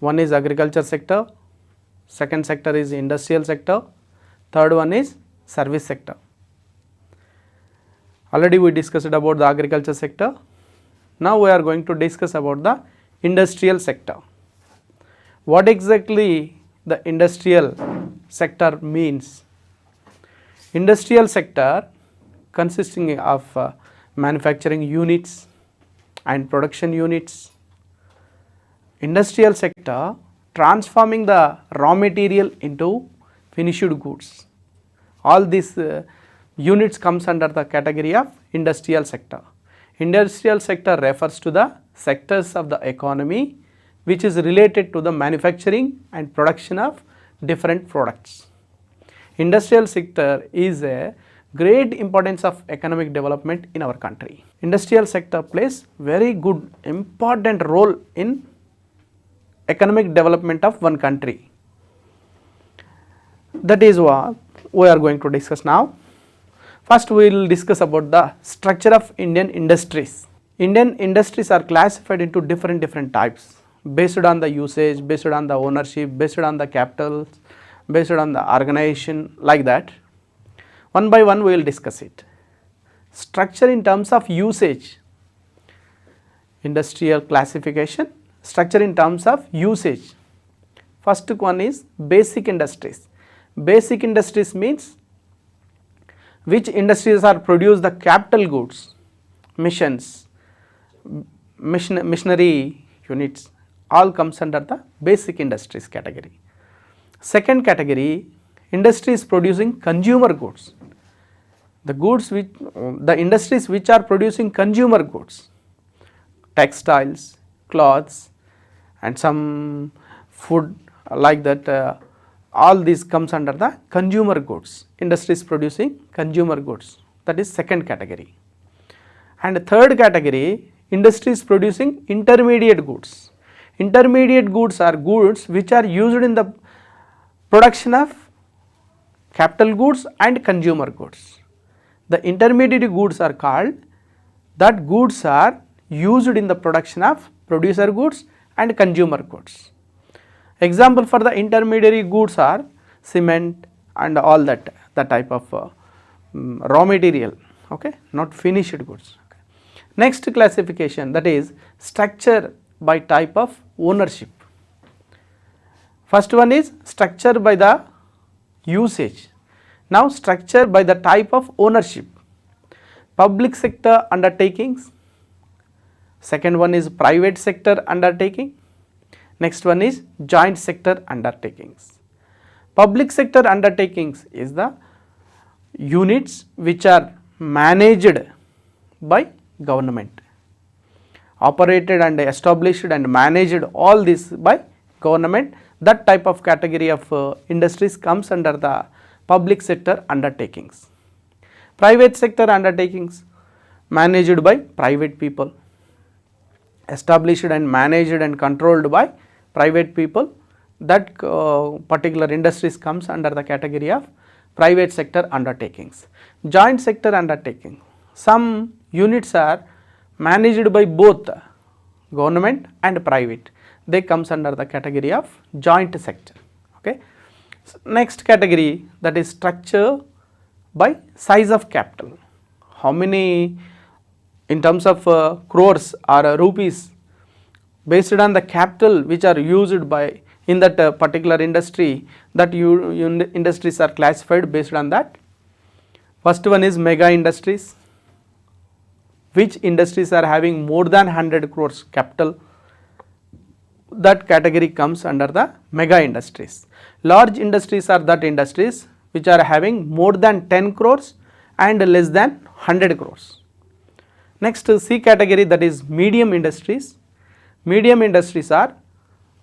One is agriculture sector, second sector is industrial sector, third one is service sector. Already we discussed about the agriculture sector. Now we are going to discuss about the industrial sector. What exactly the industrial sector means? Industrial sector consisting of manufacturing units and production units. Industrial sector transforming the raw material into finished goods. All these units comes under the category of industrial sector. Industrial sector refers to the sectors of the economy which is related to the manufacturing and production of different products. Industrial sector is a great importance of economic development in our country. Industrial sector plays very good important role in economic development of one country. That is what we are going to discuss now. First we will discuss about the structure of Indian industries. Indian industries are classified into different types based on the usage, based on the ownership, based on the capital, based on the organization, like that. One by one we will discuss it. Structure in terms of usage, industrial classification, structure in terms of usage. First one is basic industries. Basic industries means which industries are produce the capital goods, machines, machinery units, all comes under the basic industries category. Second category, industries producing consumer goods. The industries which are producing consumer goods, textiles, clothes and some food like that, all this comes under the consumer goods, industries producing consumer goods, that is second category. And third category, industries producing intermediate goods. Intermediate goods are goods which are used in the production of capital goods and consumer goods. The intermediate goods are called, that goods are used in the production of producer goods and consumer goods. Example for the intermediary goods are cement and all that, the type of raw material, okay, not finished goods. Okay. Next classification, that is structure by type of ownership. First one is structure by the usage. Now structure by the type of ownership. Public sector undertakings. Second one is private sector undertaking. Next one is joint sector undertakings. Public sector undertakings is the units which are managed by government, operated and established and managed all this by government. That type of category of industries comes under the public sector undertakings. Private sector undertakings managed by private people, established and managed and controlled by private people, that particular industries comes under the category of private sector undertakings. Joint sector undertaking, some units are managed by both government and private, they comes under the category of joint sector. Okay. Next category, that is structure by size of capital. How many in terms of crores or rupees, based on the capital which are used by in that particular industry, that industries are classified based on that. First one is mega industries, which industries are having more than 100 crores capital, that category comes under the mega industries. Large industries are that industries which are having more than 10 crores and less than 100 crores. Next C category, that is medium industries. Medium industries are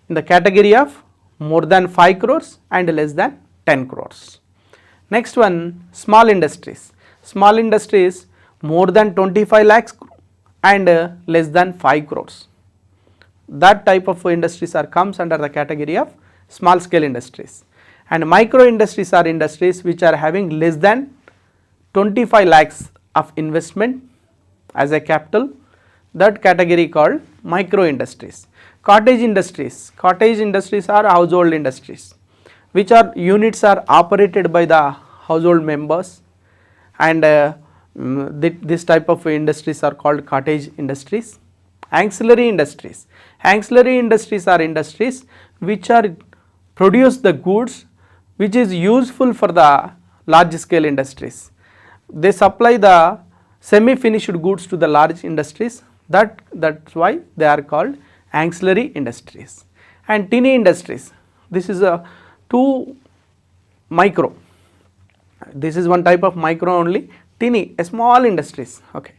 in the category of more than 5 crores and less than 10 crores. Next one, small industries. Small industries more than 25 lakhs and less than 5 crores. That type of industries are comes under the category of small scale industries. And micro industries are industries which are having less than 25 lakhs of investment as a capital, that category called micro industries. cottage industries. Cottage industries are household industries, which are units are operated by the household members, and this type of industries are called cottage industries. Ancillary industries. Ancillary industries are industries which are produce the goods which is useful for the large scale industries. They supply the semi finished goods to the large industries, that's why they are called ancillary industries. And tiny industries, this is a two micro, this is one type of micro only, tiny, a small industries. Okay.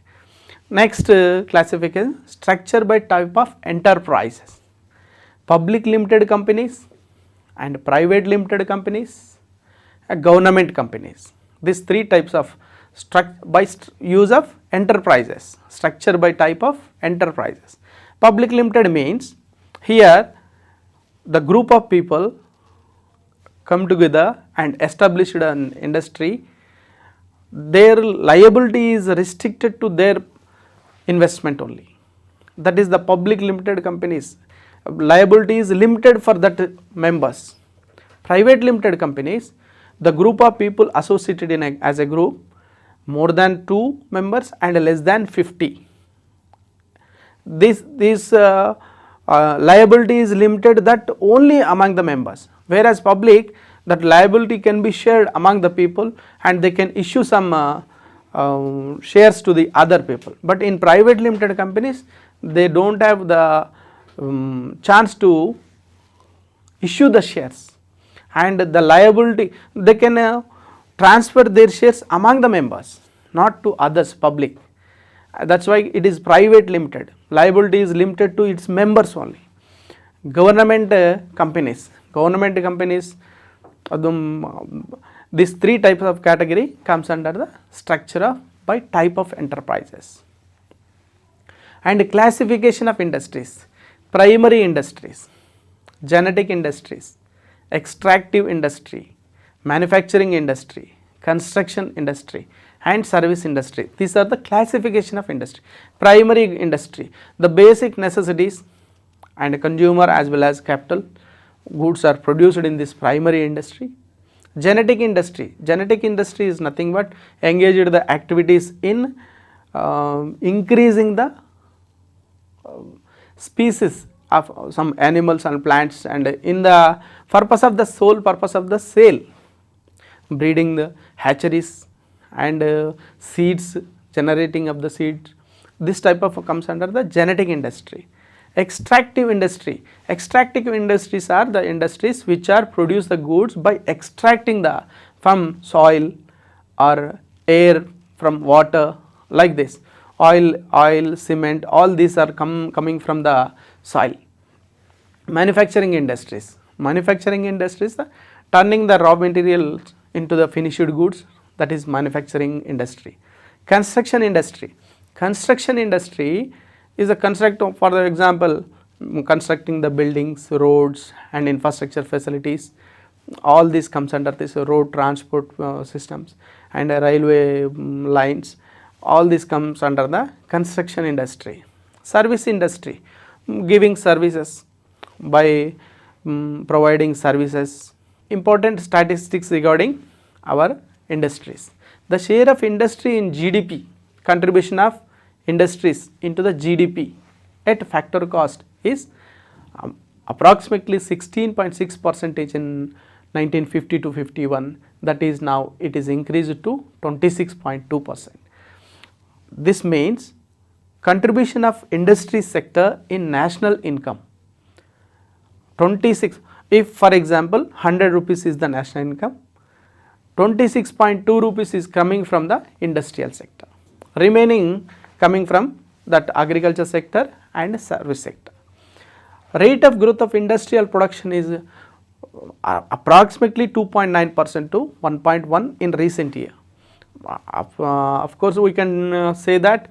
Next classification, structure by type of enterprises. Public limited companies and private limited companies, government companies. These three types of use of enterprises, structure by type of enterprises. Public limited means here the group of people come together and established an industry, their liability is restricted to their investment only. That is the public limited companies, liability is limited for that members. Private limited companies, the group of people associated in as a group, more than 2 members and less than 50. This liability is limited that only among the members, whereas public, that liability can be shared among the people and they can issue some shares to the other people. But in private limited companies, they do not have the chance to issue the shares, and the liability, they can transfer their shares among the members, not to others, public. That is why it is private limited, liability is limited to its members only. Government companies, these three types of category comes under the structure of by type of enterprises. And classification of industries, primary industries, genetic industries, extractive industry, manufacturing industry, construction industry and service industry. These are the classification of industry. Primary industry, the basic necessities and consumer as well as capital goods are produced in this primary industry. Genetic industry is nothing but engaged the activities in increasing the species of some animals and plants, and in the purpose of the sole purpose of the sale, breeding the hatcheries and seeds, generating of the seeds. This type of comes under the genetic industry. Extractive industries are the industries which are produce the goods by extracting the from soil or air, from water, like this. Oil, cement, all these are coming from the soil. Manufacturing industries, turning the raw materials into the finished goods, that is manufacturing industry. Construction industry is a for example, constructing the buildings, roads and infrastructure facilities. All this comes under this road transport systems and railway lines. All this comes under the construction industry. Service industry, giving services by providing services. Important statistics regarding our industries. The share of industry in GDP, contribution of industries into the GDP at factor cost is approximately 16.6% in 1950 to 51. That is now it is increased to 26.2%. This means contribution of industry sector in national income 26. If for example 100 rupees is the national income, 26.2 rupees is coming from the industrial sector, remaining coming from that agriculture sector and service sector. Rate of growth of industrial production is approximately 2.9% to 1.1 in recent year. Of course, we can say that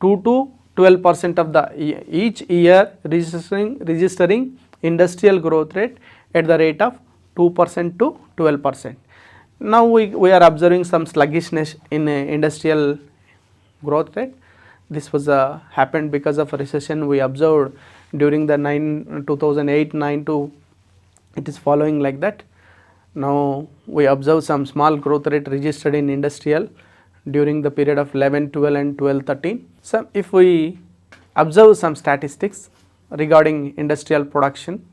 2 to 12% of the each year registering industrial growth rate at the rate of 2% to 12%. Now we are observing some sluggishness in industrial growth rate. This was happened because of a recession we observed during the 2008-9 to it is following like that. Now we observe some small growth rate registered in industrial during the period of 11-12 and 12-13. So if we observe some statistics regarding industrial production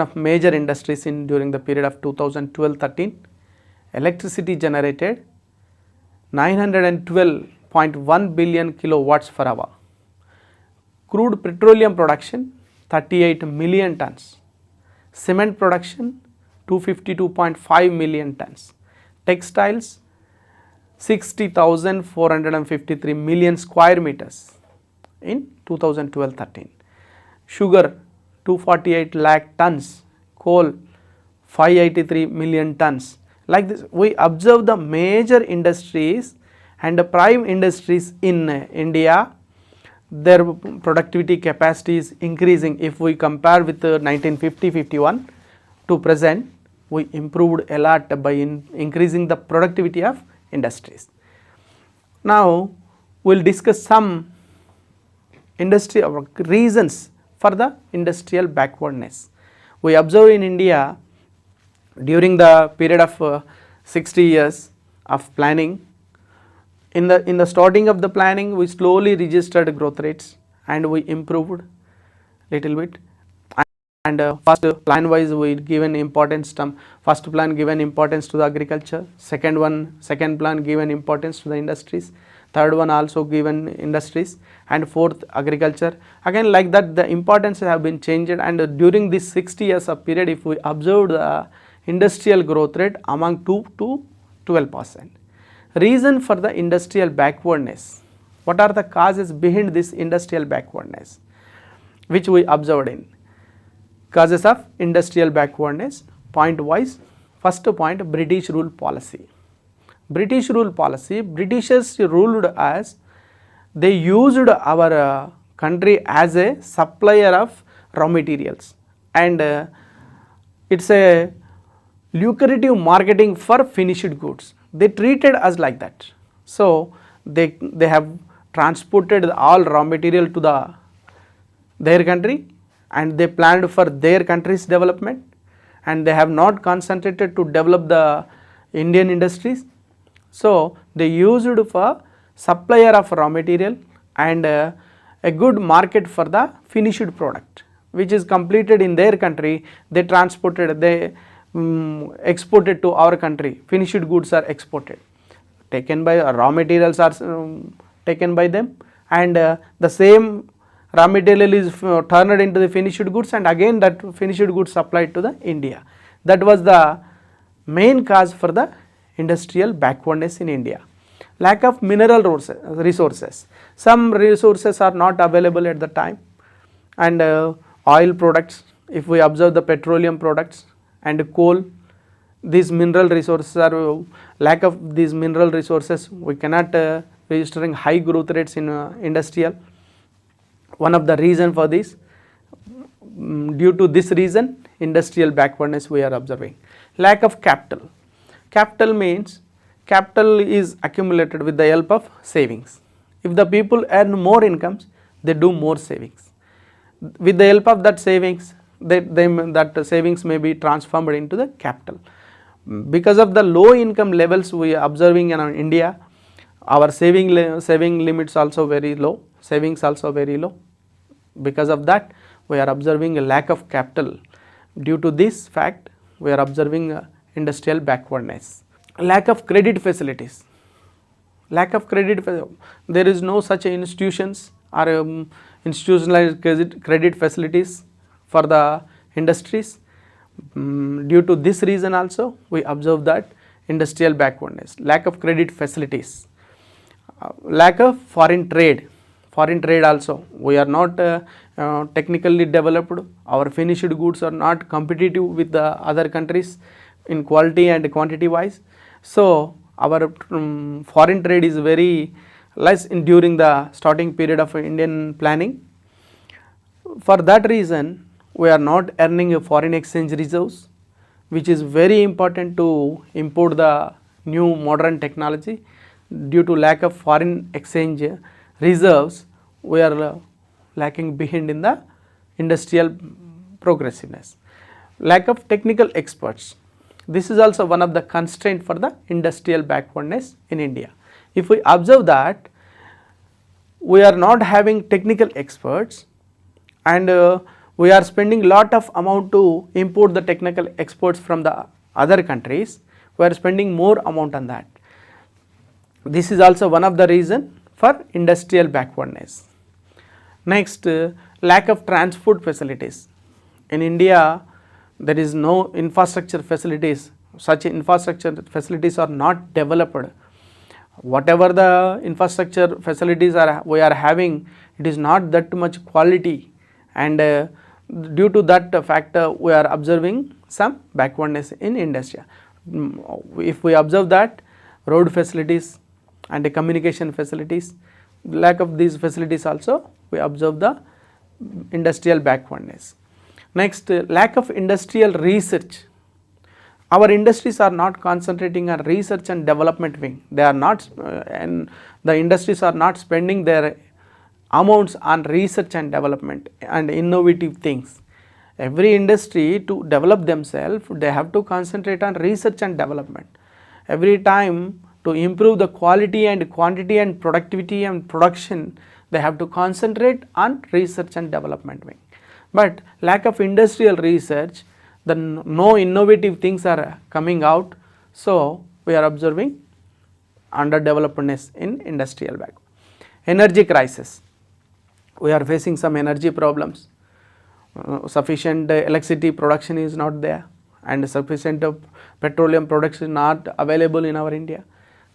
of major industries in during the period of 2012-13, electricity generated 912.1 billion kilowatts per hour. Crude petroleum production 38 million tons. Cement production 252.5 million tons. Textiles 60,453 million square meters in 2012-13. Sugar 248 lakh tons. Coal 583 million tons. Like this, we observe the major industries and the prime industries in India. Their productivity capacity is increasing. If we compare with 1950-51 to present, we improved a lot by increasing the productivity of industries. Now we will discuss some industry reasons for the industrial backwardness. We observe in India during the period of 60 years of planning. In the starting of the planning, we slowly registered growth rates and we improved little bit. And first plan wise we given importance to first plan given importance to the agriculture, second plan given importance to the industries, third one also given industries, and fourth agriculture. Again like that the importance have been changed, and during this 60 years of period if we observe the industrial growth rate among 2 to 12%. Reason for the industrial backwardness. What are the causes behind this industrial backwardness which we observed in? Causes of industrial backwardness, point wise. First point, British rule policy. British rule policy, Britishers ruled as they used our country as a supplier of raw materials, and it's a lucrative marketing for finished goods. They treated us like that. So they have transported all raw material to their country, and they planned for their country's development, and they have not concentrated to develop the Indian industries. So they used for supplier of raw material and a good market for the finished product which is completed in their country. They transported, they exported to our country. Finished goods are exported, taken by raw materials are taken by them, and the same raw material is turned into the finished goods, and again that finished goods supplied to the India. That was the main cause for the industrial backwardness in India. Lack of mineral resources. Some resources are not available at the time, and oil products, if we observe the petroleum products and coal, these mineral resources are lack of these mineral resources, we cannot registering high growth rates in industrial. One of the reason for this, due to this reason, industrial backwardness we are observing. Lack of capital. Capital means capital is accumulated with the help of savings. If the people earn more incomes, they do more savings. With the help of that savings, that savings may be transformed into the capital. Because of the low income levels we are observing in India, our saving limits also very low, savings also very low. Because of that, we are observing a lack of capital. Due to this fact, we are observing industrial backwardness. Lack of credit facilities. Lack of credit, there is no such institutions or institutionalized credit facilities for the industries. Due to this reason also, we observe that industrial backwardness. Lack of credit facilities. Lack of foreign trade. Foreign trade also, we are not technically developed, our finished goods are not competitive with the other countries in quality and quantity wise. So our foreign trade is very less during the starting period of Indian planning. For that reason, we are not earning a foreign exchange reserves, which is very important to import the new modern technology. Due to lack of foreign exchange reserves, we are lacking behind in the industrial progressiveness. Lack of technical experts. This is also one of the constraint for the industrial backwardness in India. If we observe that we are not having technical experts and we are spending lot of amount to import the technical experts from the other countries, we are spending more amount on that. This is also one of the reason for industrial backwardness. Next, lack of transport facilities. In India, there is no infrastructure facilities, such infrastructure facilities are not developed. Whatever the infrastructure facilities we are having, it is not that much quality, and due to that factor we are observing some backwardness in industry. If we observe that road facilities and the communication facilities, lack of these facilities also we observe the industrial backwardness. Next, lack of industrial research. Our industries are not concentrating on research and development wing. They are not and the industries are not spending their amounts on research and development and innovative things. Every industry to develop themselves, they have to concentrate on research and development. Every time to improve the quality and quantity and productivity and production, they have to concentrate on research and development wing. But lack of industrial research, no innovative things are coming out, so we are observing underdevelopedness in industrial backward. Energy crisis. We are facing some energy problems. Sufficient electricity production is not there, and sufficient petroleum production not available in our India.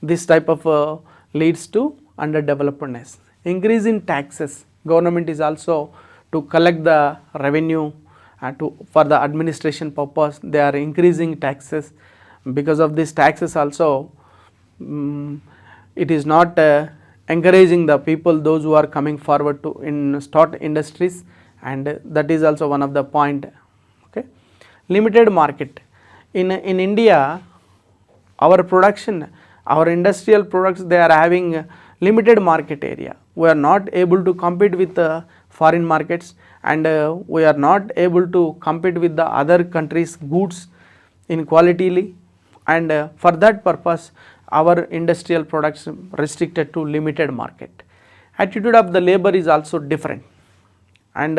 This type of leads to underdevelopedness. Increase in taxes. Government is also to collect the revenue for the administration purpose, they are increasing taxes. Because of these taxes also, it is not encouraging the people, those who are coming forward to start industries, and that is also one of the point. Okay. Limited market. In India, our production, our industrial products, they are having limited market area. We are not able to compete with the foreign markets, and we are not able to compete with the other countries' goods in quality, and for that purpose our industrial products restricted to limited market. Attitude of the labor is also different, and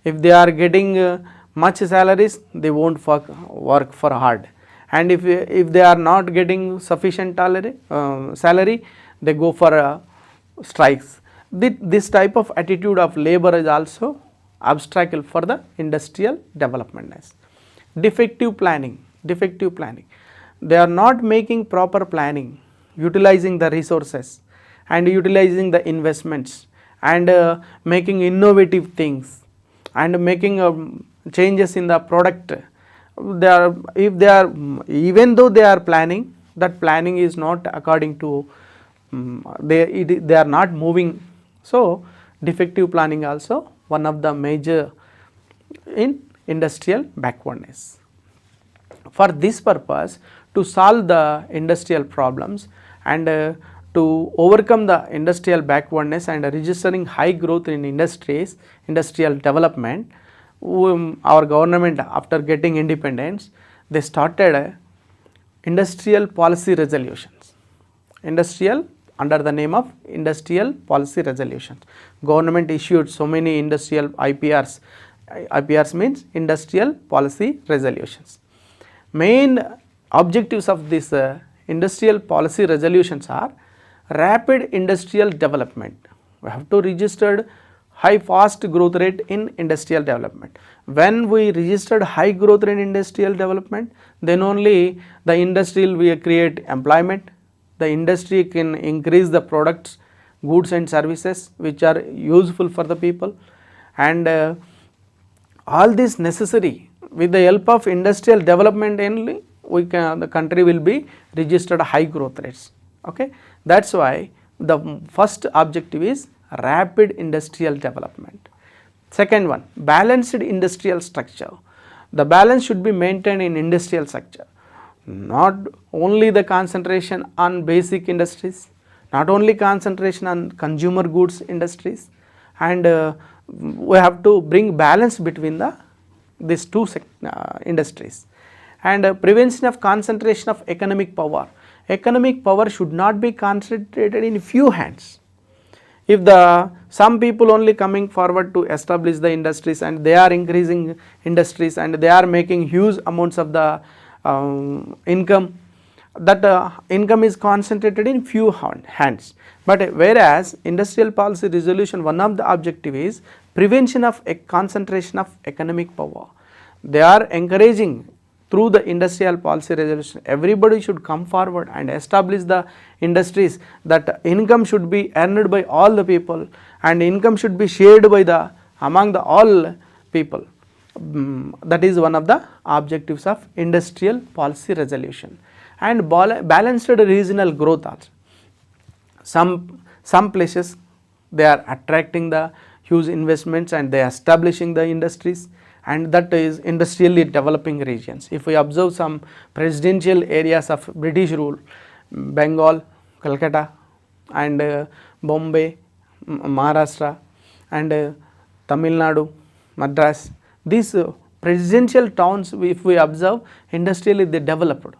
if they are getting much salaries, they won't work for hard, and if they are not getting sufficient salary, they go for strikes. This type of attitude of labor is also obstacle for the industrial development. Defective planning. They are not making proper planning, utilizing the resources and utilizing the investments, and making innovative things and making changes in the product. Even though they are planning, that planning is not according to they are not moving. So defective planning also one of the major in industrial backwardness. For this purpose, to solve the industrial problems and to overcome the industrial backwardness and registering high growth in industries, industrial development, our government, after getting independence, they started industrial policy resolutions. Under the name of industrial policy resolutions. Government issued so many industrial IPRs. IPRs means industrial policy resolutions. Main objectives of this industrial policy resolutions are rapid industrial development. We have to register high fast growth rate in industrial development. When we registered high growth rate in industrial development, then only the industry will create employment. The industry can increase the products, goods and services which are useful for the people, and all this necessary. With the help of industrial development only, the country will be registered high growth rates. Okay, that's why the first objective is rapid industrial development. Second one, balanced industrial structure. The balance should be maintained in industrial structure. Not only the concentration on basic industries, not only concentration on consumer goods industries, and we have to bring balance between these two industries. And prevention of concentration of economic power. Economic power should not be concentrated in few hands. If some people only coming forward to establish the industries and they are increasing industries and they are making huge amounts of the income, that income is concentrated in few hands. But whereas industrial policy resolution, one of the objective is prevention of concentration of economic power. They are encouraging through the industrial policy resolution, everybody should come forward and establish the industries, that income should be earned by all the people and income should be shared by among all people. That is one of the objectives of industrial policy resolution. And balanced regional growth also. Some places they are attracting the huge investments and they are establishing the industries, and that is industrially developing regions. If we observe some presidential areas of British rule, Bengal, Calcutta and Bombay, Maharashtra and Tamil Nadu, Madras, these presidential towns, if we observe, industrially they developed.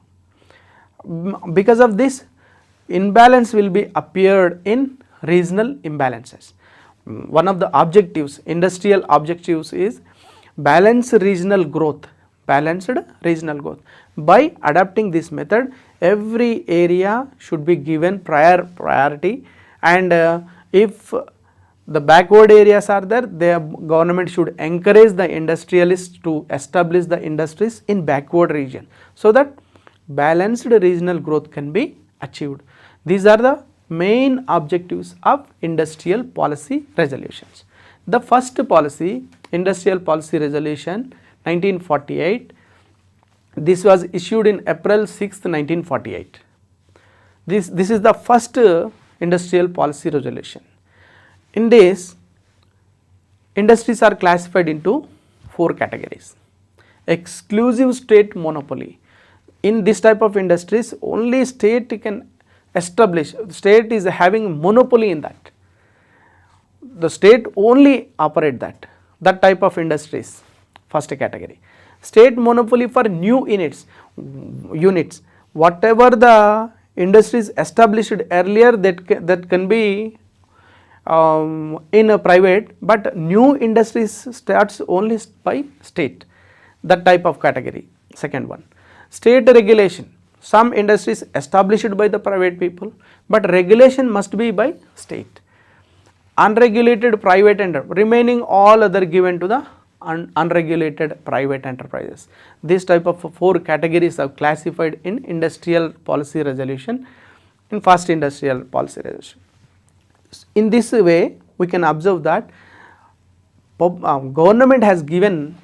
Because of this, imbalance will be appeared in regional imbalances. One of the objectives, industrial objectives is balanced regional growth. By adopting this method, every area should be given priority, and if the backward areas are there, the government should encourage the industrialists to establish the industries in backward region, so that balanced regional growth can be achieved. These are the main objectives of industrial policy resolutions. The first policy, Industrial Policy Resolution 1948, this was issued in April 6th, 1948. This is the first industrial policy resolution. In this, industries are classified into 4 categories. Exclusive state monopoly. In this type of industries, only state can establish, state is having monopoly in that. The state only operate that type of industries, first category. State monopoly for new units, whatever the industries established earlier, that can be in a private, but new industries starts only by state, that type of category. Second one, state regulation. Some industries established by the private people, but regulation must be by state. Unregulated private enterprise, remaining all other given to the unregulated private enterprises. This type of 4 categories are classified in industrial policy resolution, in first industrial policy resolution. In this way, we can observe that government has given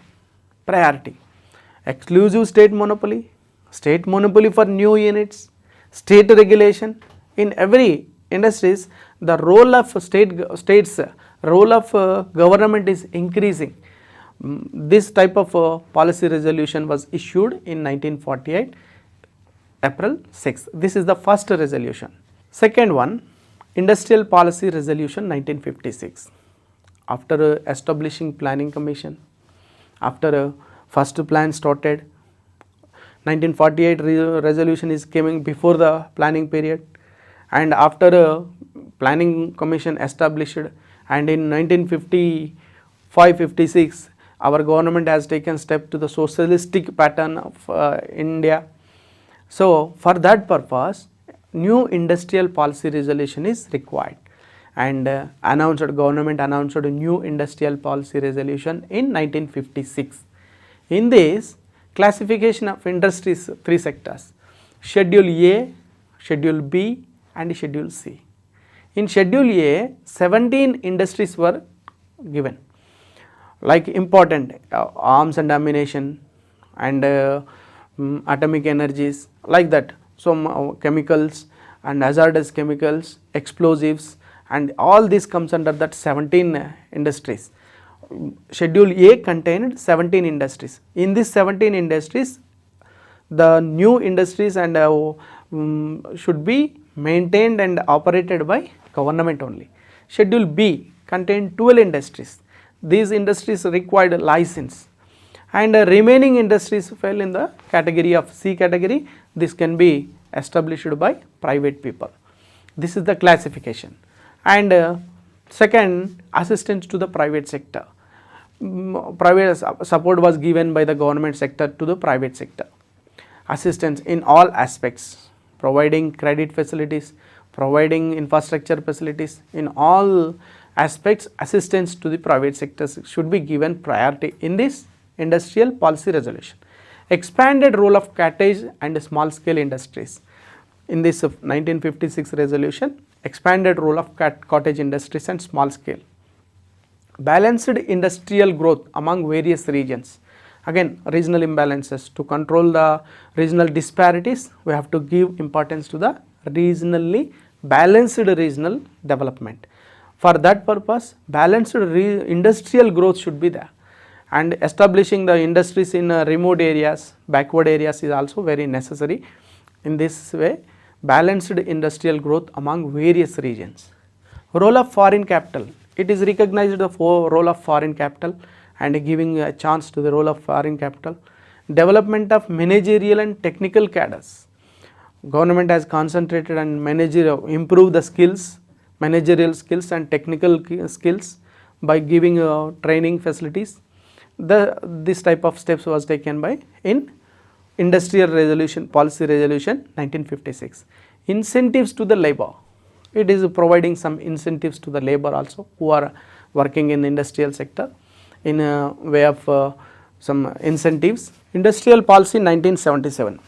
priority. Exclusive state monopoly for new units, state regulation. In every industries, the role of states role of government is increasing. This type of policy resolution was issued in 1948, April 6. This is the first resolution. Second one, Industrial Policy Resolution 1956. After establishing Planning Commission, after first plan started, 1948 resolution is coming before the planning period, and after Planning Commission established, and in 1955-56 our government has taken step to the socialistic pattern of India. So for that purpose, new industrial policy resolution is required, and government announced a new industrial policy resolution in 1956. In this, classification of industries, 3 sectors: Schedule A, Schedule B and Schedule C. In Schedule A, 17 industries were given, like important arms and ammunition and atomic energies, like that. So chemicals and hazardous chemicals, explosives, and all this comes under that 17 industries. Schedule A contained 17 industries. In these 17 industries, the new industries and should be maintained and operated by government only. Schedule B contained 12 industries. these industries required license, and remaining industries fell in the category of C category. This can be established by private people. This is the classification. And second, assistance to the private sector. Private support was given by the government sector to the private sector. Assistance in all aspects, providing credit facilities, providing infrastructure facilities, in all aspects assistance to the private sectors should be given priority in this industrial policy resolution. Expanded role of cottage and small scale industries. In this 1956 resolution, expanded role of cottage industries and small scale. Balanced industrial growth among various regions. Again, regional imbalances. To control the regional disparities, we have to give importance to the regionally balanced regional development. For that purpose, balanced industrial growth should be there, and establishing the industries in remote areas, backward areas is also very necessary. In this way, balanced industrial growth among various regions. Role of foreign capital. It is recognized the role of foreign capital and giving a chance to the role of foreign capital. Development of managerial and technical cadres. Government has concentrated on improve the skills, managerial skills and technical skills by giving training facilities. This type of steps was taken by in Industrial Resolution, Policy Resolution 1956. Incentives to the labor. It is providing some incentives to the labor also who are working in the industrial sector in a way of some incentives. Industrial Policy 1977.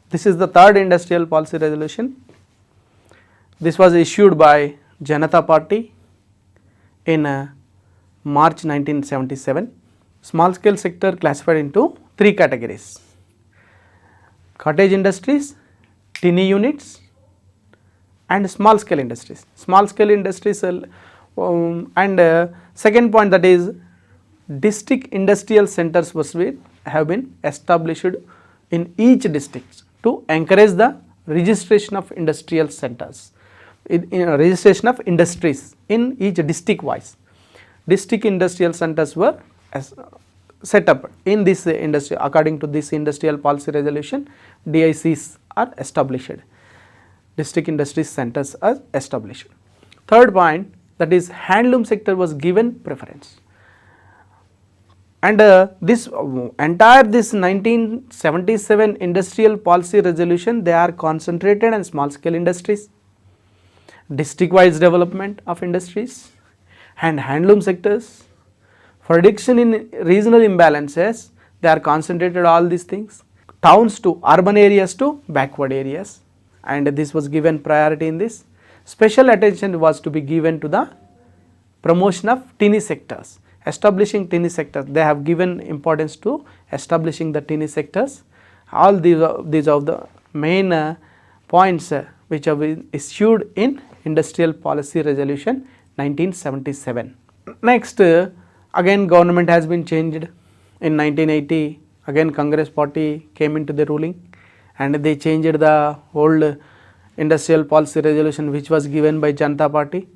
This is the third Industrial Policy Resolution. This was issued by Janata Party in March 1977. Small scale sector classified into three categories: cottage industries, tiny units and small scale industries. Small scale industries and second point, that is district industrial centers have been established in each district to encourage the registration of industrial centers, registration of industries in each district wise. District industrial centers were set up in this industry. According to this industrial policy resolution, DICs are established, district industry centers are established. Third point, that is handloom sector was given preference, and this entire this 1977 industrial policy resolution, they are concentrated on small scale industries, district wise development of industries and handloom sectors. For reduction in regional imbalances, they are concentrated all these things, towns to urban areas to backward areas, and this was given priority in this. Special attention was to be given to the promotion of tiny sectors, establishing tiny sectors. They have given importance to establishing the tiny sectors. All these are the main points which have been issued in Industrial Policy Resolution 1977. Next, again government has been changed in 1980. Again Congress party came into the ruling and they changed the old Industrial Policy Resolution which was given by Janata Party.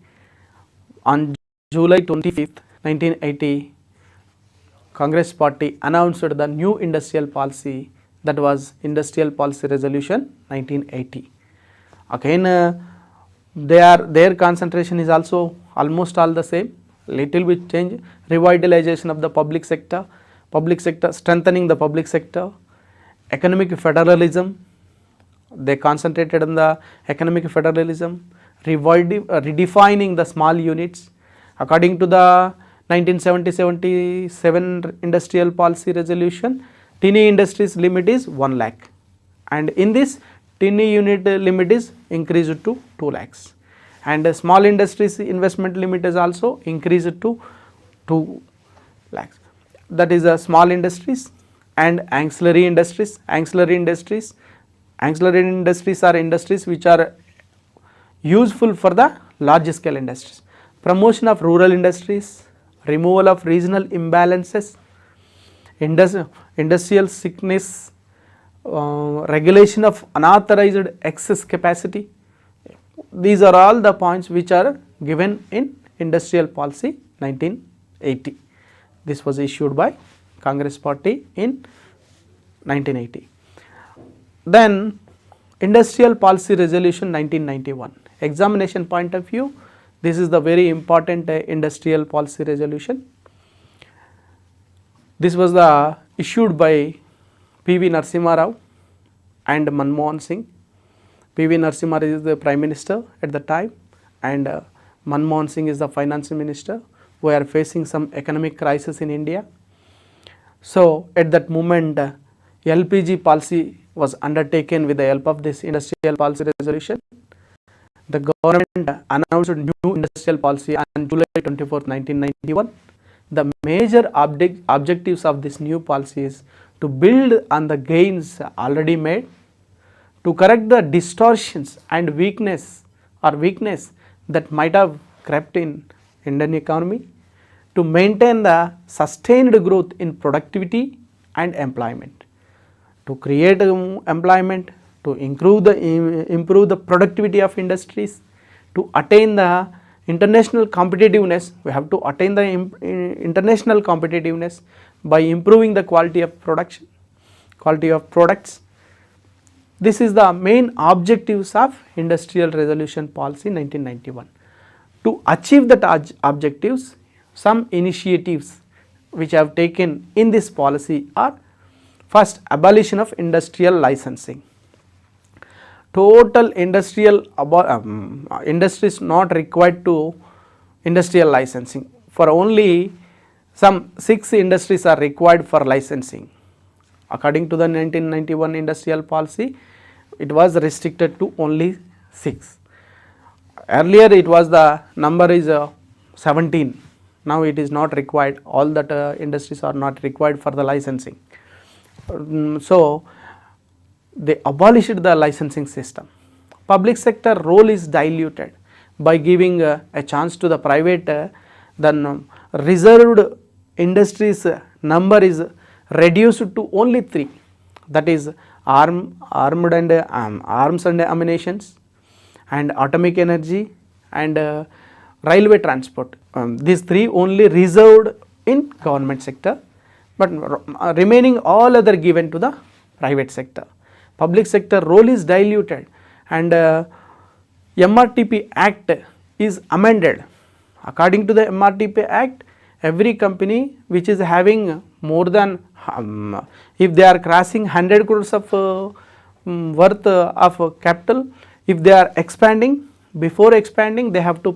On July 25th, 1980, Congress party announced the new industrial policy, that was Industrial Policy Resolution 1980. Again their concentration is also almost all the same, little bit change. Revitalization of the public sector, strengthening the public sector, economic federalism, they concentrated on the economic federalism, redefining the small units. According to the 1977 Industrial Policy Resolution, tiny industries limit is 1 lakh, and in this tiny unit limit is increased to 2 lakhs, and small industries investment limit is also increased to 2 lakhs. That is small industries and ancillary industries. Ancillary industries are industries which are useful for the large scale industries. Promotion of rural industries, removal of regional imbalances, industrial sickness, regulation of unauthorized excess capacity. These are all the points which are given in Industrial Policy 1980. This was issued by Congress party in 1980. Then Industrial Policy Resolution 1991. Examination point of view, this is the very important industrial policy resolution. This was the issued by P.V. Narasimha Rao and Manmohan Singh. P.V. Narasimha Rao is the Prime Minister at the time, and Manmohan Singh is the Finance Minister. We are facing some economic crisis in India. So at that moment, LPG policy was undertaken with the help of this industrial policy resolution. The government announced a new industrial policy on July 24, 1991. The major objectives of this new policy is to build on the gains already made, to correct the distortions and weakness that might have crept in Indian economy, to maintain the sustained growth in productivity and employment, to create employment, to improve the productivity of industries, to attain the international competitiveness. We have to attain the international competitiveness by improving the quality of production, quality of products. This is the main objectives of Industrial Resolution Policy 1991. To achieve that objectives, some initiatives which have taken in this policy are: first, abolition of industrial licensing. Total industrial industries not required to industrial licensing. For only some 6 industries are required for licensing. According to the 1991 industrial policy, it was restricted to only 6. Earlier it was the number is 17. Now it is not required. All that industries are not required for the licensing. So they abolished the licensing system. Public sector role is diluted by giving a chance to the private. Then reserved industries number is reduced to only 3. That is arms and ammunitions, and atomic energy, and railway transport. These 3 only reserved in government sector, but remaining all other given to the private sector. Public sector role is diluted, and MRTP Act is amended. According to the MRTP Act, every company which is having more than if they are crossing 100 crores of worth of capital, if they are expanding, before expanding they have to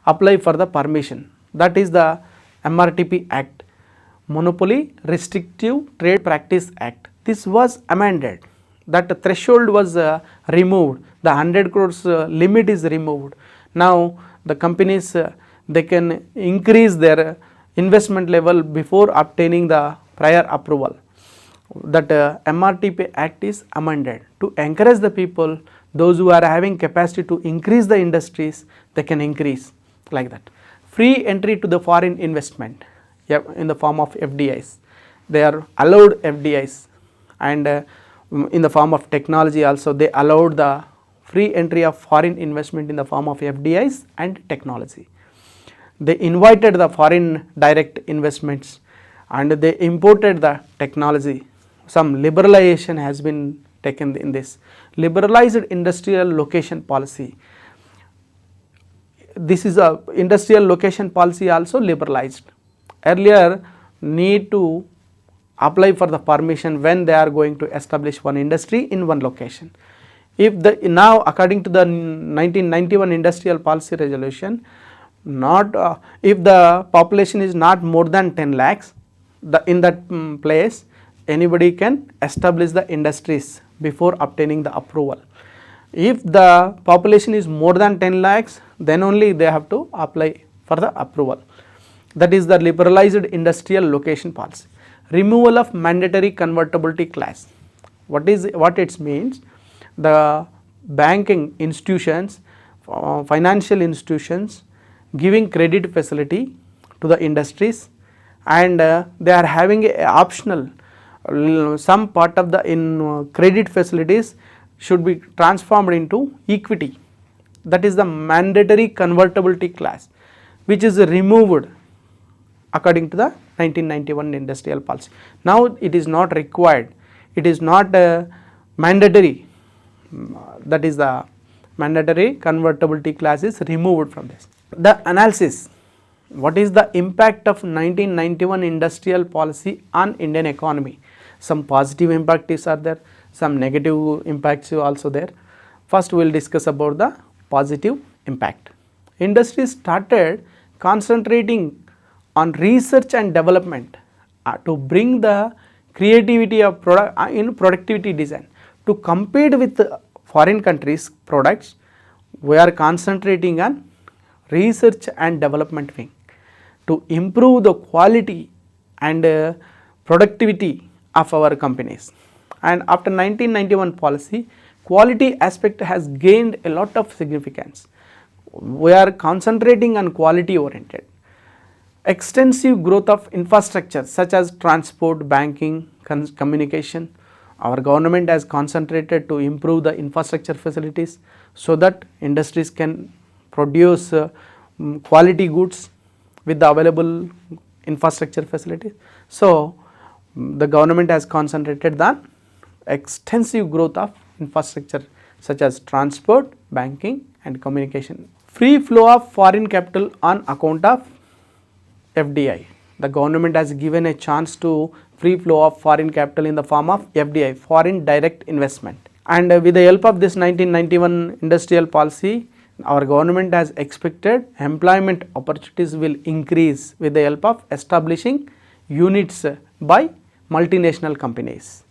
apply for the permission. That is the MRTP Act, Monopoly Restrictive Trade Practice Act. This was amended. That threshold was removed. The 100 crores limit is removed. Now the companies they can increase their investment level before obtaining the prior approval. That MRTP Act is amended to encourage the people, those who are having capacity to increase the industries, they can increase like that. Free entry to the foreign investment in the form of FDIs. They are allowed FDIs, and in the form of technology also they allowed the free entry of foreign investment in the form of FDIs and technology. They invited the foreign direct investments, and they imported the technology. Some liberalization has been taken in this. Liberalized industrial location policy. This is a industrial location policy also liberalized. Earlier need to apply for the permission when they are going to establish one industry in one location. If now according to the 1991 industrial policy resolution, not if the population is not more than 10 lakhs, in that place anybody can establish the industries before obtaining the approval. If the population is more than 10 lakhs, then only they have to apply for the approval. That is the liberalized industrial location policy. Removal of mandatory convertibility clause. What it means? The banking institutions, financial institutions giving credit facility to the industries, and they are having a optional some part of the credit facilities should be transformed into equity. That is the mandatory convertibility clause, which is removed according to the 1991 industrial policy. Now it is not required, it is not mandatory, that is the mandatory convertibility clause is removed from this. The analysis, what is the impact of 1991 industrial policy on Indian economy? Some positive impacts are there, some negative impacts also there. First we will discuss about the positive impact. Industry started concentrating on research and development to bring the creativity of in productivity design to compete with foreign countries products. We are concentrating on research and development wing to improve the quality and productivity of our companies. And after 1991 policy, quality aspect has gained a lot of significance. We are concentrating on quality oriented. Extensive growth of infrastructure such as transport, banking, communication. Our government has concentrated to improve the infrastructure facilities so that industries can produce quality goods with the available infrastructure facilities. So the government has concentrated on extensive growth of infrastructure such as transport, banking and communication. Free flow of foreign capital on account of FDI. The government has given a chance to free flow of foreign capital in the form of FDI, foreign direct investment. And with the help of this 1991 industrial policy, our government has expected employment opportunities will increase with the help of establishing units by multinational companies.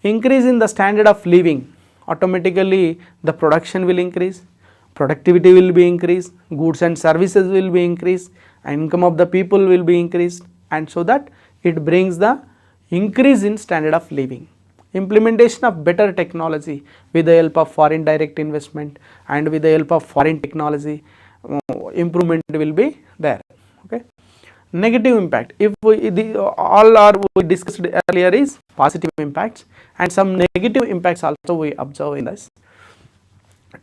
Increase in the standard of living, automatically the production will increase, productivity will be increased, goods and services will be increased, income of the people will be increased, and so that it brings the increase in standard of living. Implementation of better technology with the help of foreign direct investment and with the help of foreign technology, improvement will be there. Okay. Negative impact, if we discussed earlier is positive impacts, and some negative impacts also we observe in this.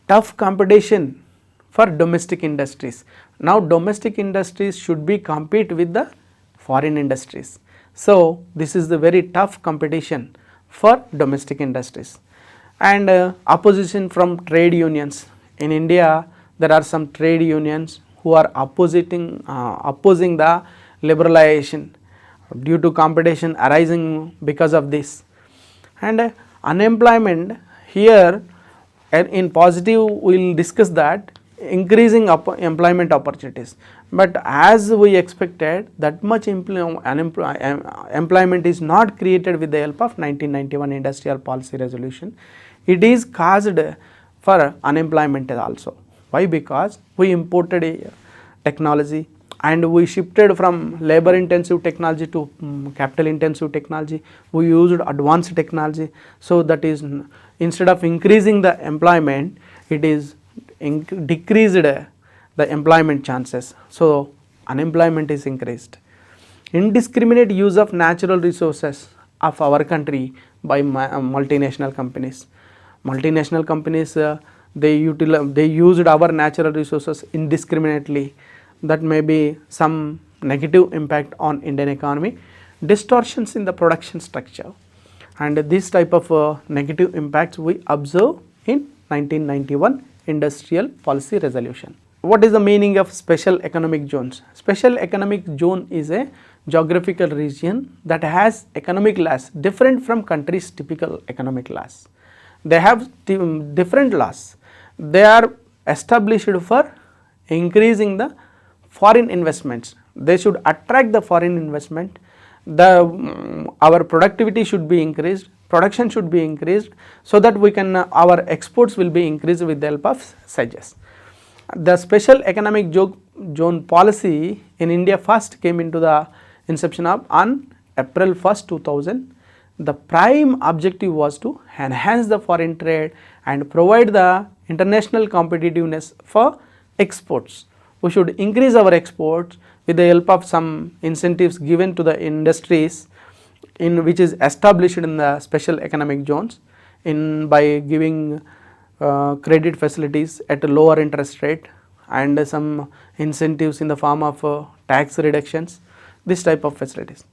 Tough competition for domestic industries. Now domestic industries should be compete with the foreign industries. So this is the very tough competition for domestic industries. And opposition from trade unions. In India there are some trade unions who are opposing the liberalization due to competition arising because of this. And unemployment, here in positive we will discuss that increasing employment opportunities, but as we expected that much employment is not created with the help of 1991 industrial policy resolution. It is caused for unemployment also. Why? Because we imported a technology and we shifted from labor intensive technology to capital intensive technology. We used advanced technology, so that is instead of increasing the employment, it is decreased the employment chances. So unemployment is increased. Indiscriminate use of natural resources of our country by multinational companies. Multinational companies they used our natural resources indiscriminately. That may be some negative impact on Indian economy. Distortions in the production structure, and this type of negative impacts we observe in 1991 industrial policy resolution. What is the meaning of special economic zones? Special economic zone is a geographical region that has economic laws different from country's typical economic laws. They have different laws. They are established for increasing the foreign investments. They should attract the foreign investment. Our productivity should be increased, production should be increased, so that we can our exports will be increased with the help of SEZs. The special economic zone policy in India first came into the inception of on April 1st, 2000. The prime objective was to enhance the foreign trade and provide the international competitiveness for exports. We should increase our exports with the help of some incentives given to the industries in which is established in the special economic zones by giving credit facilities at a lower interest rate and some incentives in the form of tax reductions. this type of facilities.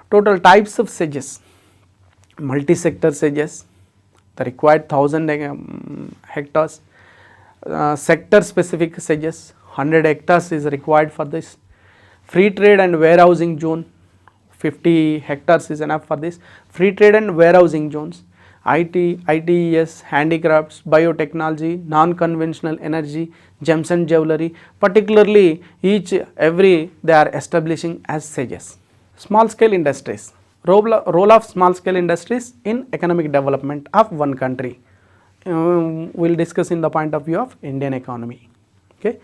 Total types of sedges: multi-sector sedges, the required 1000 hectares, sector specific sedges, 100 hectares is required for this. Free trade and warehousing zone, 50 hectares is enough for this. Free trade and warehousing zones, ITES, handicrafts, biotechnology, non-conventional energy, gems and jewelry, particularly every they are establishing as sedges. Small scale industries, role of small scale industries in economic development of one country. We will discuss in the point of view of Indian economy. Okay.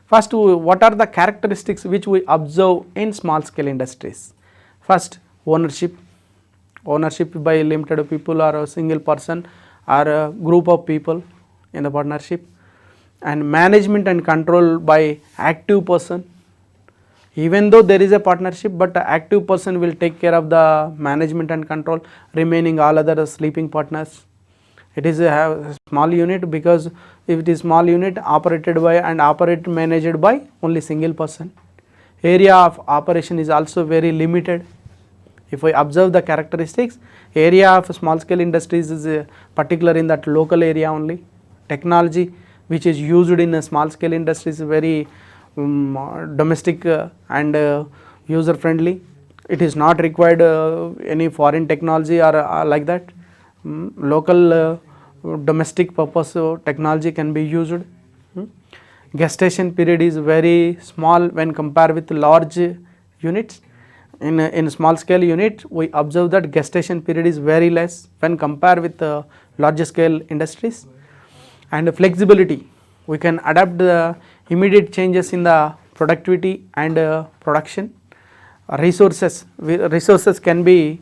First, what are the characteristics which we observe in small scale industries? First, ownership by limited people or a single person or a group of people in the partnership, and management and control by active person. Even though there is a partnership, but the active person will take care of the management and control, remaining all other sleeping partners. It is a small unit, because if it is small unit operated by and managed by only single person, area of operation is also very limited. If we observe the characteristics, area of small scale industries is particular in that local area only. Technology which is used in a small scale industries is very domestic and user friendly. It is not required any foreign technology or like that. Local domestic purpose technology can be used. Gestation period is very small when compared with large units. In small scale unit, we observe that gestation period is very less when compared with large scale industries. And flexibility, we can adapt the immediate changes in the productivity and production. Resources can be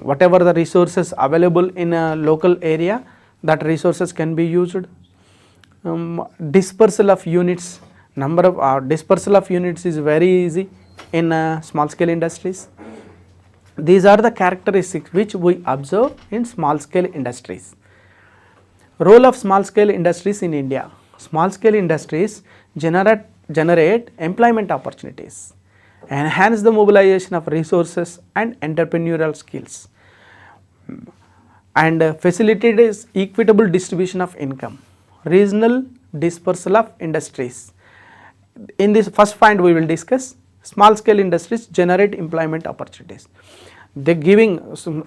whatever the resources available in a local area, that resources can be used. Dispersal of units, number of dispersal of units is very easy in small scale industries. These are the characteristics which we observe in small scale industries. Role of small scale industries in India. Small scale industries generate employment opportunities, enhance the mobilization of resources and entrepreneurial skills, and facilitate equitable distribution of income. Regional dispersal of industries. In this first point we will discuss small scale industries generate employment opportunities.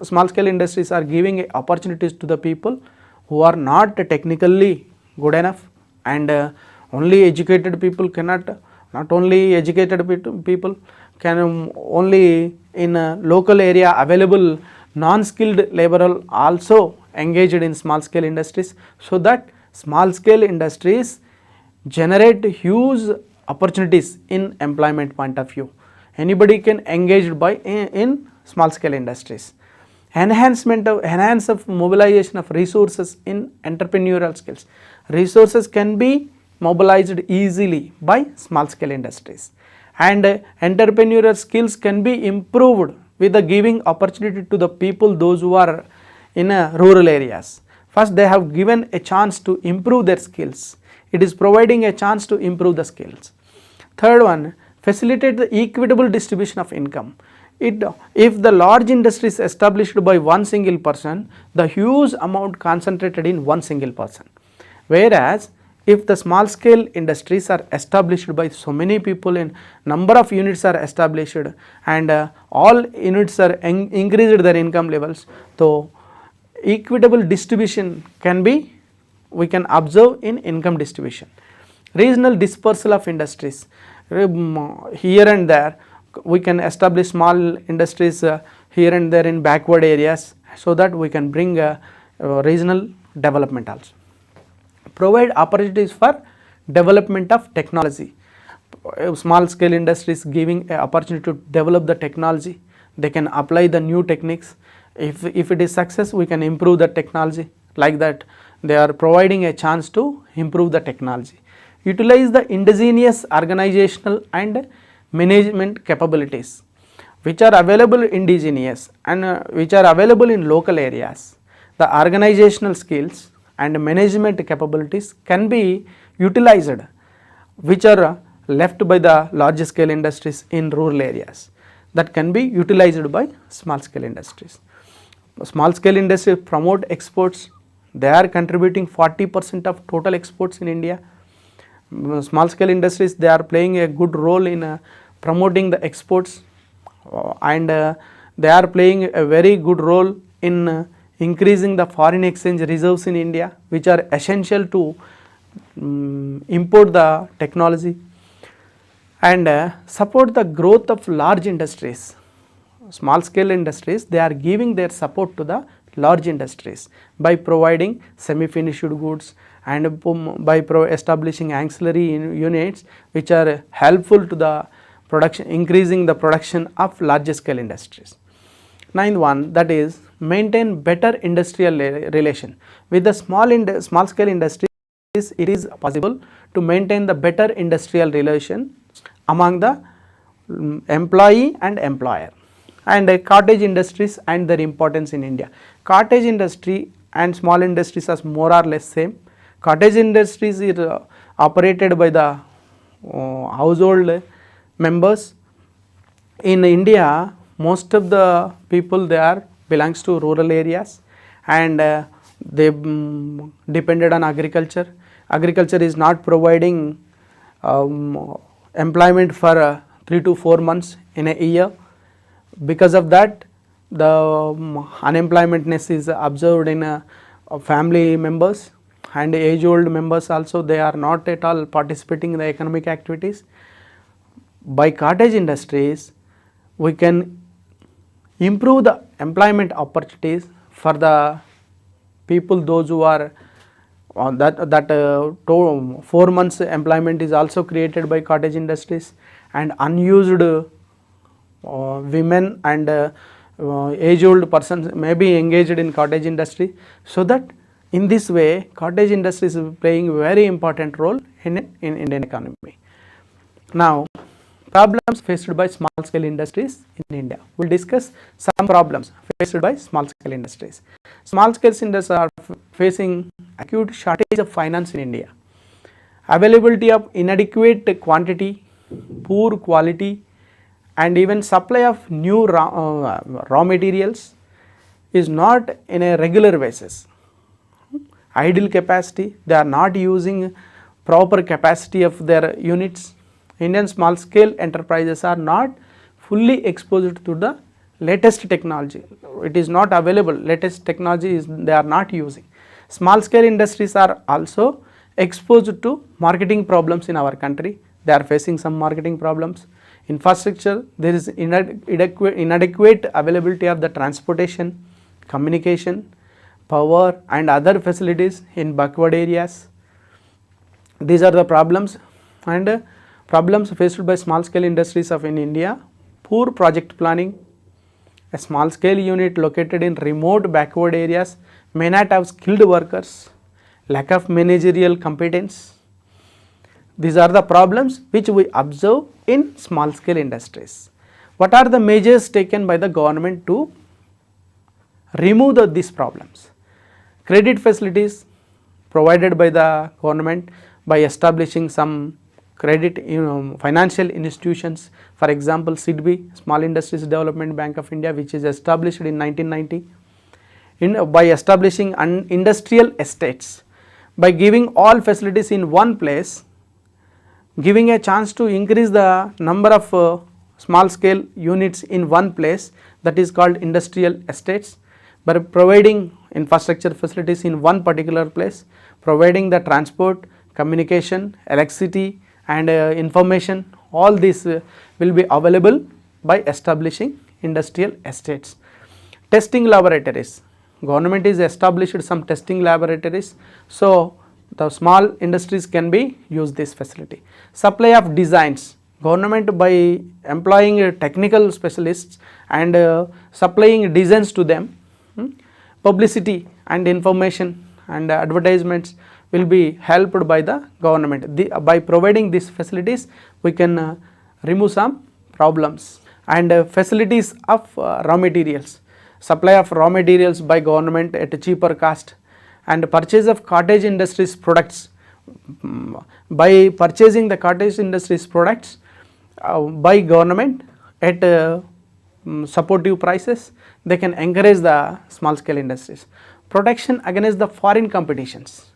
Small scale industries are giving opportunities to the people who are not technically good enough, and only educated people cannot, not only educated people can only in a local area available non-skilled labor also engaged in small scale industries, so that small scale industries generate huge opportunities in employment point of view. Anybody can engage by in small scale industries. Enhance of mobilization of resources in entrepreneurial skills. Resources can be mobilized easily by small scale industries, and entrepreneurial skills can be improved with the giving opportunity to the people, those who are in rural areas. First, they have given a chance to improve their skills. It is providing a chance to improve the skills. Third one, facilitate the equitable distribution of income. If the large industry is established by one single person, the huge amount concentrated in one single person. Whereas, if the small scale industries are established by so many people, in number of units are established, and all units are increased their income levels, so equitable distribution can be, we can observe in income distribution. Regional dispersal of industries, here and there we can establish small industries here and there in backward areas, so that we can bring regional development also. Provide opportunities for development of technology. Small scale industries giving an opportunity to develop the technology, they can apply the new techniques. If it is success, we can improve the technology. Like that, they are providing a chance to improve the technology. Utilize the indigenous organizational and management capabilities which are available indigenous and which are available in local areas. The organizational skills and management capabilities can be utilized, which are left by the large scale industries in rural areas that can be utilized by small scale industries. Small scale industries promote exports, they are contributing 40% of total exports in India. Small scale industries, they are playing a good role in promoting the exports, and they are playing a very good role in increasing the foreign exchange reserves in India, which are essential to import the technology and support the growth of large industries. Small scale industries, they are giving their support to the large industries by providing semi finished goods and by establishing ancillary units which are helpful to the production, increasing the production of large scale industries. Ninth one, that is maintain better industrial relation with the small scale industries. It is possible to maintain the better industrial relation among the employee and employer. And cottage industries and their importance in India. Cottage industry and small industries are more or less same. Cottage industries is operated by the household members. In India, most of the people they are belongs to rural areas, and they depended on agriculture. Agriculture is not providing employment for 3 to 4 months in a year. Because of that, the unemploymentness is observed in family members, and age old members also, they are not at all participating in the economic activities. By cottage industries, we can improve the employment opportunities for the people, those who are on that 4 months employment is also created by cottage industries, and unused women and age old persons may be engaged in cottage industry. So that in this way, cottage industries is playing very important role in Indian economy. Now, problems faced by small scale industries in India. We will discuss some problems faced by small scale industries. Small scale industries are facing acute shortage of finance in India. Availability of inadequate quantity, poor quality, and even supply of new raw materials is not in a regular basis. Idle capacity, they are not using proper capacity of their units. Indian small scale enterprises are not fully exposed to the latest technology. It is not available, latest technology is they are not using. Small scale industries are also exposed to marketing problems in our country. They are facing some marketing problems. Infrastructure, there is inadequate availability of the transportation, communication, power and other facilities in backward areas. These are the problems, and problems faced by small scale industries of in India. Poor project planning. A small scale unit located in remote backward areas may not have skilled workers. Lack of managerial competence. These are the problems which we observe in small scale industries. What are the measures taken by the government to remove these problems? Credit facilities provided by the government by establishing some credit financial institutions. For example, SIDBI, Small Industries Development Bank of India, which is established in 1990. By establishing industrial estates, by giving all facilities in one place, giving a chance to increase the number of small scale units in one place, that is called industrial estates. By providing infrastructure facilities in one particular place, providing the transport, communication, electricity and information, all this will be available by establishing industrial estates. Testing laboratories, government is established some testing laboratories, so the small industries can be use this facility. Supply of designs, government by employing technical specialists and supplying designs to them. Publicity and information and advertisements will be helped by the government. By providing these facilities, we can remove some problems. And facilities of raw materials, supply of raw materials by government at a cheaper cost, and purchase of cottage industries products by purchasing the cottage industries products by government at supportive prices, they can encourage the small scale industries. Protection against the foreign competitions,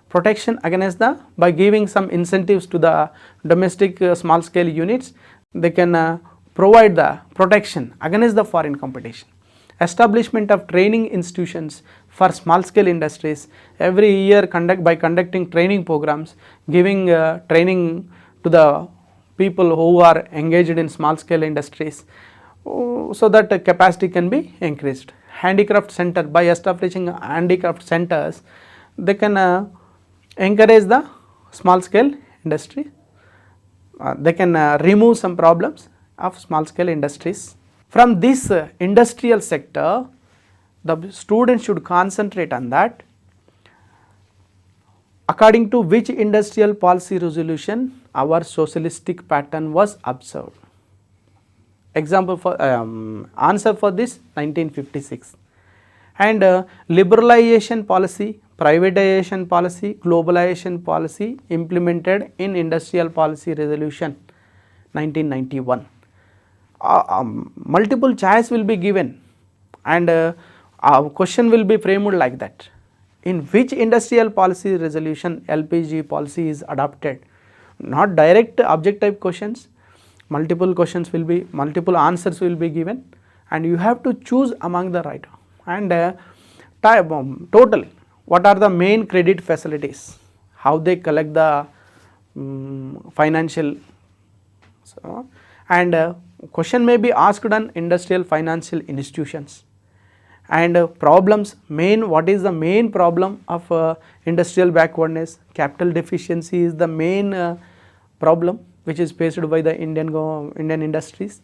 protection against the, by giving some incentives to the domestic small scale units, they can provide the protection against the foreign competition. Establishment of training institutions for small scale industries, every year by conducting training programs, giving training to the people who are engaged in small scale industries, so that capacity can be increased. Handicraft center, by establishing handicraft centers, they can encourage the small scale industry, they can remove some problems of small scale industries. From this industrial sector, the students should concentrate on that. According to which industrial policy resolution our socialistic pattern was observed? Example for answer for this 1956. And liberalization policy, privatization policy, globalization policy implemented in industrial policy resolution 1991. Multiple choice will be given, and a question will be framed like that. In which industrial policy resolution LPG policy is adopted? Not direct objective questions, multiple questions will be, multiple answers will be given, and you have to choose among the right. And total, what are the main credit facilities, how they collect the financial, so, and question may be asked on industrial financial institutions, and problems, main, what is the main problem of industrial backwardness? Capital deficiency is the main problem which is faced by the Indian industries.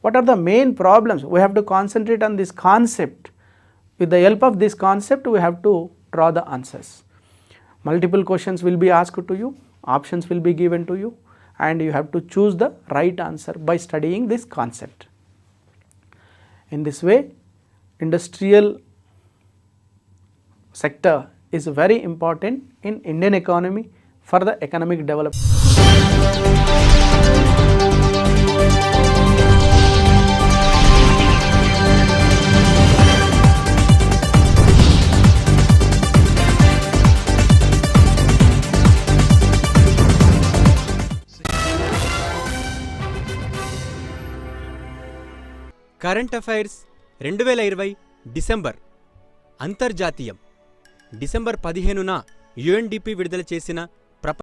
What are the main problems? We have to concentrate on this concept. With the help of this concept, we have to draw the answers. Multiple questions will be asked to you, options will be given to you, and you have to choose the right answer by studying this concept. In this way, industrial sector is very important in Indian economy for the economic development. Current affairs 2020 December అంతర్జాతీయం. December 15న UNDP విడుదల చేసిన